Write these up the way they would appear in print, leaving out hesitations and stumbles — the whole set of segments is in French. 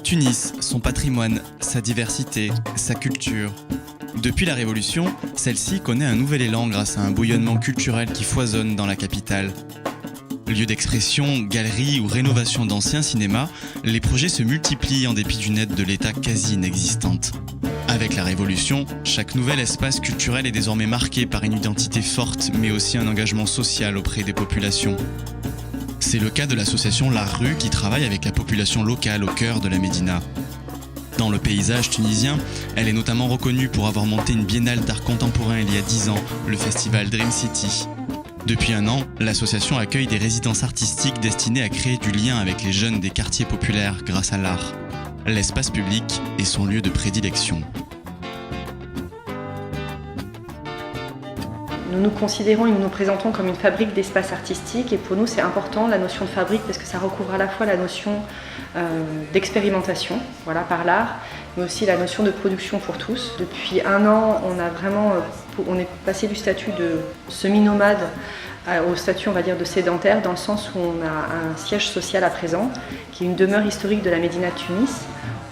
Tunis, son patrimoine, sa diversité, sa culture. Depuis la Révolution, celle-ci connaît un nouvel élan grâce à un bouillonnement culturel qui foisonne dans la capitale. Lieu d'expression, galeries ou rénovation d'anciens cinémas, les projets se multiplient en dépit d'une aide de l'État quasi inexistante. Avec la Révolution, chaque nouvel espace culturel est désormais marqué par une identité forte, mais aussi un engagement social auprès des populations. C'est le cas de l'association La Rue qui travaille avec la population locale au cœur de la Médina. Dans le paysage tunisien, elle est notamment reconnue pour avoir monté une biennale d'art contemporain il y a 10 ans, le festival Dream City. Depuis un an, l'association accueille des résidences artistiques destinées à créer du lien avec les jeunes des quartiers populaires grâce à l'art. L'espace public est son lieu de prédilection. Nous nous considérons et nous nous présentons comme une fabrique d'espace artistique et pour nous c'est important la notion de fabrique parce que ça recouvre à la fois la notion d'expérimentation par l'art mais aussi la notion de production pour tous. Depuis un an on est passé du statut de semi-nomade au statut on va dire de sédentaire dans le sens où on a un siège social à présent qui est une demeure historique de la Médina de Tunis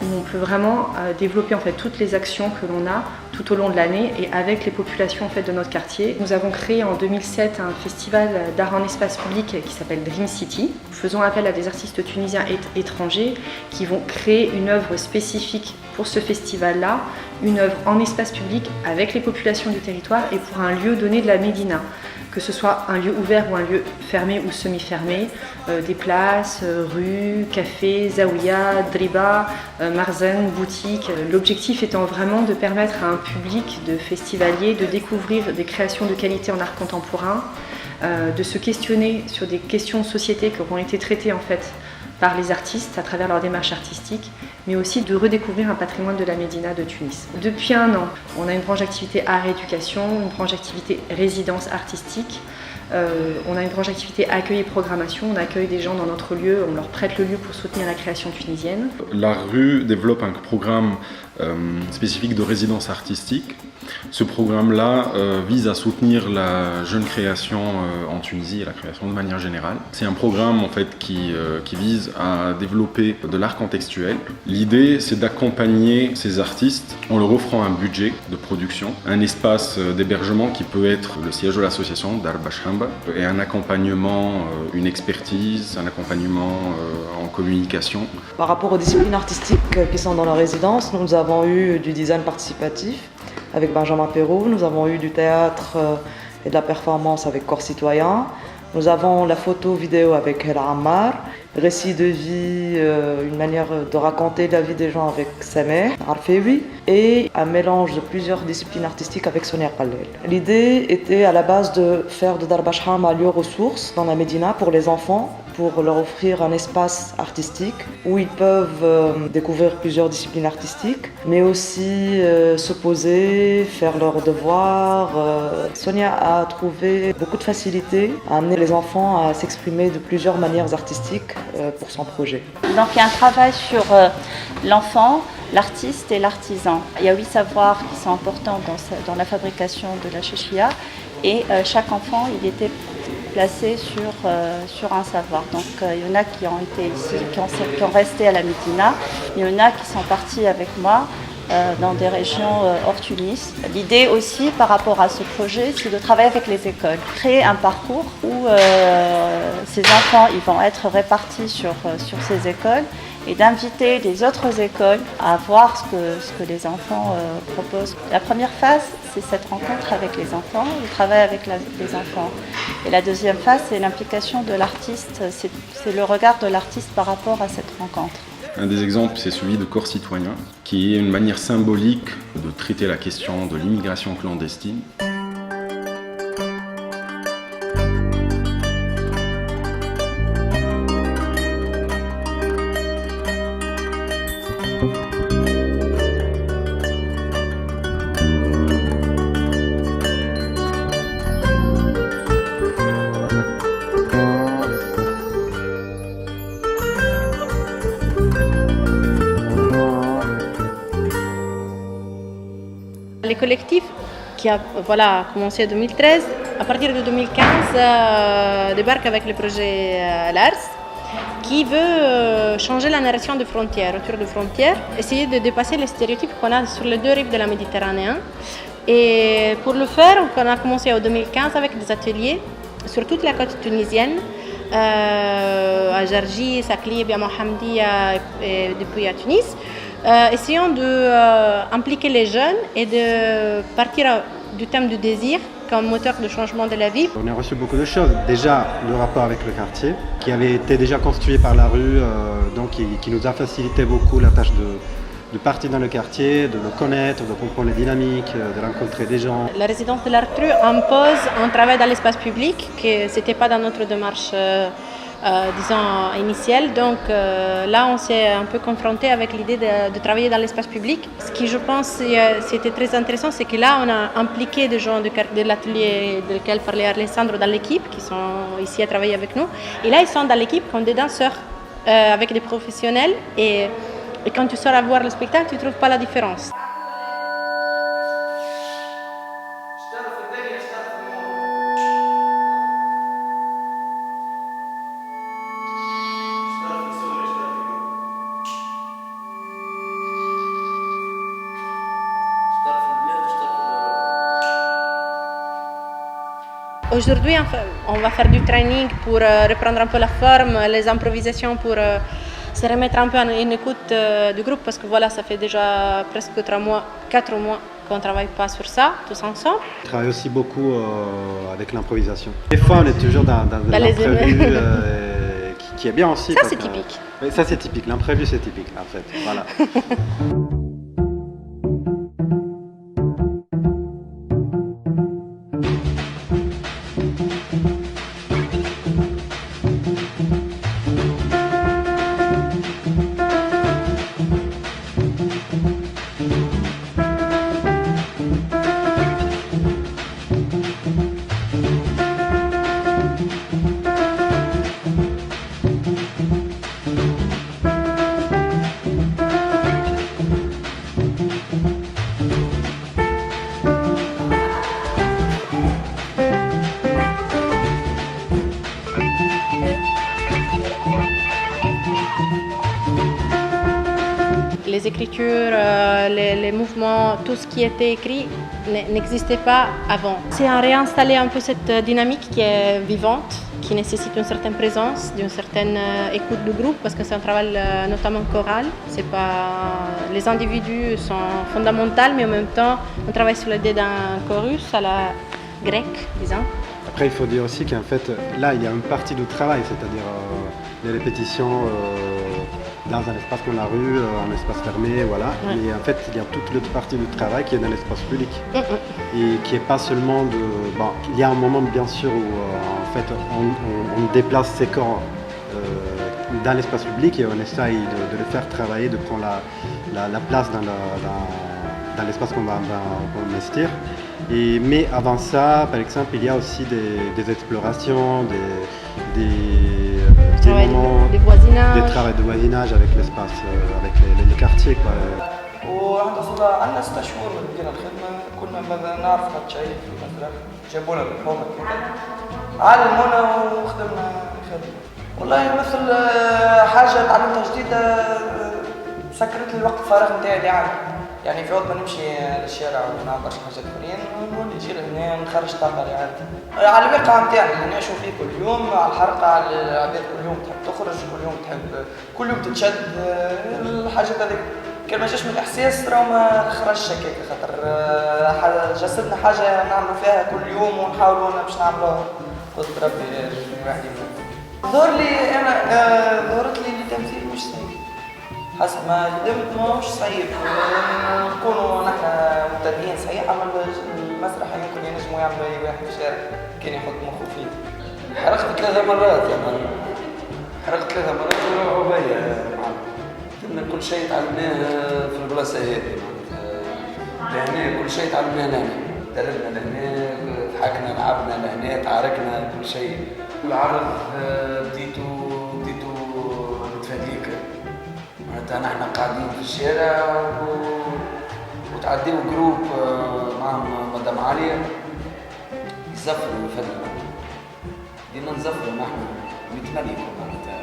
où on peut vraiment développer en fait toutes les actions que l'on a tout au long de l'année et avec les populations en fait de notre quartier. Nous avons créé en 2007 un festival d'art en espace public qui s'appelle Dream City. Nous faisons appel à des artistes tunisiens et étrangers qui vont créer une œuvre spécifique pour ce festival-là, une œuvre en espace public avec les populations du territoire et pour un lieu donné de la Médina. Que ce soit un lieu ouvert ou un lieu fermé ou semi-fermé, des places, rues, cafés, zaouïa, driba, marzen, boutiques. L'objectif étant vraiment de permettre à un public de festivaliers de découvrir des créations de qualité en art contemporain, de se questionner sur des questions de société qui auront été traitées en fait par les artistes à travers leur démarche artistique, mais aussi de redécouvrir un patrimoine de la Médina de Tunis. Depuis un an, on a une branche d'activité art et éducation, une branche d'activité résidence artistique, on a une branche d'activité accueil et programmation, on accueille des gens dans notre lieu, on leur prête le lieu pour soutenir la création tunisienne. La Rue développe un programme spécifique de résidence artistique. Ce programme-là vise à soutenir la jeune création en Tunisie et la création de manière générale. C'est un programme en fait qui vise à développer de l'art contextuel. L'idée, c'est d'accompagner ces artistes en leur offrant un budget de production, un espace d'hébergement qui peut être le siège de l'association Dar Bashamba et un accompagnement, une expertise, un accompagnement en communication. Par rapport aux disciplines artistiques qui sont dans la résidence, nous avons eu du design participatif avec Benjamin Perrault, nous avons eu du théâtre et de la performance avec Corps Citoyen, nous avons la photo vidéo avec El Ammar, récit de vie, une manière de raconter la vie des gens avec Sameh Arfewi et un mélange de plusieurs disciplines artistiques avec Sonia Khalel. L'idée était à la base de faire de Dar Basham un lieu ressource dans la Médina pour les enfants, pour leur offrir un espace artistique où ils peuvent découvrir plusieurs disciplines artistiques, mais aussi se poser, faire leurs devoirs. Sonia a trouvé beaucoup de facilité à amener les enfants à s'exprimer de plusieurs manières artistiques pour son projet. Donc il y a un travail sur l'enfant, l'artiste et l'artisan. Il y a 8 savoirs qui sont importants dans la fabrication de la chéchia et chaque enfant il était placé sur un savoir. Donc il y en a qui ont été ici, qui ont resté à la Médina, il y en a qui sont partis avec moi dans des régions hors Tunis. L'idée aussi par rapport à ce projet, c'est de travailler avec les écoles, créer un parcours où ces enfants ils vont être répartis sur ces écoles et d'inviter les autres écoles à voir ce que les enfants proposent. La première phase, c'est cette rencontre avec les enfants, le travail avec les enfants. Et la deuxième phase, c'est l'implication de l'artiste, c'est le regard de l'artiste par rapport à cette rencontre. Un des exemples, c'est celui de Corps Citoyen, qui est une manière symbolique de traiter la question de l'immigration clandestine. collectif qui a commencé en 2013. À partir de 2015, débarque avec le projet LARS, qui veut changer la narration de frontières, autour de frontières, essayer de dépasser les stéréotypes qu'on a sur les deux rives de la Méditerranée. Et pour le faire, on a commencé en 2015 avec des ateliers sur toute la côte tunisienne, à Jarji, Sakli, Bia Mohamdia et depuis à Tunis, essayant d'impliquer les jeunes et de partir du thème du désir comme moteur de changement de la vie. On a reçu beaucoup de choses. Déjà, le rapport avec le quartier, qui avait été déjà construit par la rue, donc qui nous a facilité beaucoup la tâche de partir dans le quartier, de le connaître, de comprendre les dynamiques, de rencontrer des gens. La résidence de l'Artru impose un travail dans l'espace public, que ce n'était pas dans notre démarche initiale. Donc là, on s'est un peu confronté avec l'idée de travailler dans l'espace public. Ce qui, je pense, c'était très intéressant, c'est que là, on a impliqué des gens de l'atelier de lequel parlait Alessandro dans l'équipe, qui sont ici à travailler avec nous. Et là, ils sont dans l'équipe comme des danseurs, avec des professionnels. Et quand tu sors à voir le spectacle, tu ne trouves pas la différence. Aujourd'hui, on va faire du training pour reprendre un peu la forme, les improvisations pour se remettre un peu en écoute du groupe parce que voilà, ça fait déjà presque 4 mois qu'on ne travaille pas sur ça, tous ensemble. On travaille aussi beaucoup avec l'improvisation. Des fois, on est toujours dans l'imprévu qui est bien aussi. Ça, c'est typique. Ça, c'est typique. L'imprévu, c'est typique, en fait. Voilà. Les écritures, les mouvements, tout ce qui était écrit n'existait pas avant. C'est à réinstaller un peu cette dynamique qui est vivante, qui nécessite une certaine présence, une certaine écoute du groupe, parce que c'est un travail notamment choral. Les individus sont fondamentaux, mais en même temps, on travaille sur l'idée d'un chorus à la grecque, disons. Après, il faut dire aussi qu'en fait, là, il y a une partie du travail, c'est-à-dire les répétitions dans un espace comme la rue, un espace fermé, voilà. Ouais. Mais en fait, il y a toute l'autre partie du travail qui est dans l'espace public. Et qui n'est pas seulement de... Bon, il y a un moment, bien sûr, où en fait, on déplace ses corps dans l'espace public et on essaye de le faire travailler, de prendre la place dans l'espace qu'on va investir. Mais avant ça, par exemple, il y a aussi des explorations, des voisinages, des travaux de voisinage avec l'espace, avec les quartiers, quoi. وعند صدى عندنا 6 شهور بدينا الخدمة كنا ما نعرف حتى شيء مثلا جابوا لنا الحومة علمونا وخدمنا خدمة والله مثل حاجة تعلمتها جديدة سكرت لي الوقت الفراغ نتاعي يعني في عوض ما نمشي للشارع ونعمل برشا حاجات اخرين نولي نجي لهنا نخرج الطاقة اللي عندي على الواقع نتاعنا اللي نعيشوا فيه كل يوم على الحرقة على العباد كل يوم تحب تخرج كل يوم تحب كل يوم تتشد الحاجات هذيك كان ما جاش من الاحساس راه ما خرجش هكاك خاطر جسدنا حاجه نعملوا فيها كل يوم ونحاولوا باش نعملوها قلت ربي الواحد يموت ظهرت لي التمثيل مش سيء حسب ما قدمت ماهوش صعيب نكونوا نحن مبتدئين صحيح عمل المسرح يمكن ينجموا يعملوا اي واحد في الشارع كان يحط مخه فيه حرقت 3 مرات يعني حرقت 3 مرات وروحوا بيا كنا كل شيء تعلمناه في البلاصه هذه لهنا كل شيء تعلمناه لهنا دربنا لهنا ضحكنا لعبنا لهنا تعاركنا كل شيء العرض بديتو متفاديك معناتها نحن قاعدين في الشارع وتعديو جروب معهم مدام عالية يزفروا ويفدوا. دينا نزفروا نحن متملكوا معناتها.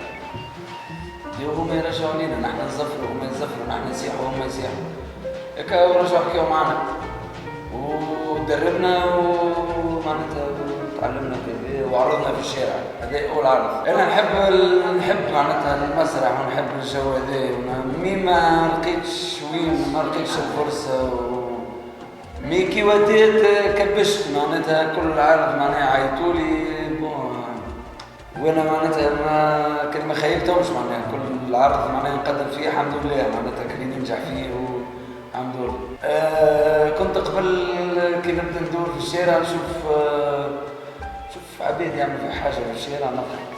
هما يرجعوا لينا نحن نزفروا وهم يزفروا، نحن نسيحوا وهم يسيحوا. هكا ورجعوا حكيوا معنا ودربنا ومعناتها تعلمنا كذا وعرضنا في الشارع. هذا أول عرض. أنا نحب معناتها المسرح ونحب الجو هذا، مي ما لقيتش الفرصة مي كي وديت كبشت معناتها كل عرض معناها عيطولي وانا معناتها ما خيبتهمش معناها كل عرض معناها نقدم فيه الحمد لله معناتها كان ننجح فيه والحمد لله. كنت قبل كي نبدا ندور في الشارع نشوف عباد يعملوا في حاجه في الشارع نضحك.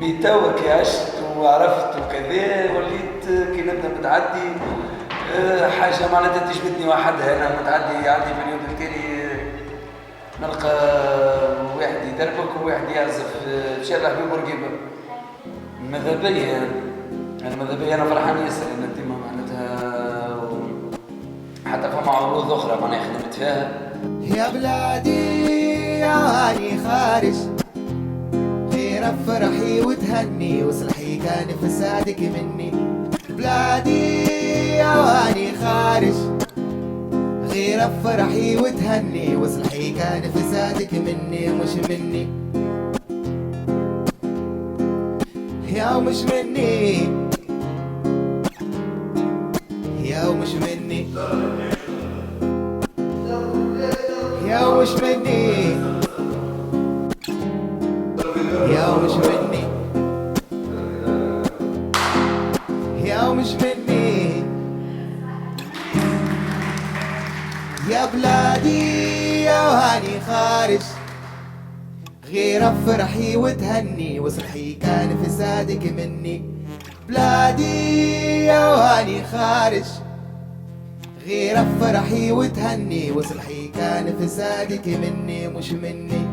مي توا كي عشت وعرفت وكذا وليت كي نبدا متعدي حاجه معناتها تجبدني وحدها. انا متعدي عندي بريود نتاعي نلقى واحد يدربك وواحد يعزف في شارع حبيب بورقيبه. الماذا انا فرحان ياسر ان ديما معناتها حتى فما عروض اخرى معناها خدمت فيها. يا بلادي يا هاني خارج غير فرحي وتهني وصلحي كان فسادك مني. بلادي يا هاني خارج غير فرحي وتهني وصلحي كان فسادك مني مش مني. يا مش مني يا مش مني يا مش مني يا مش مني يا مش مني. يا بلادي يا هاني خارج غير فرحي وتهني وصلحي كان فسادك مني. بلادي يا هاني خارج غير فرحي وتهني وصلحي كان فسادك مني مش مني.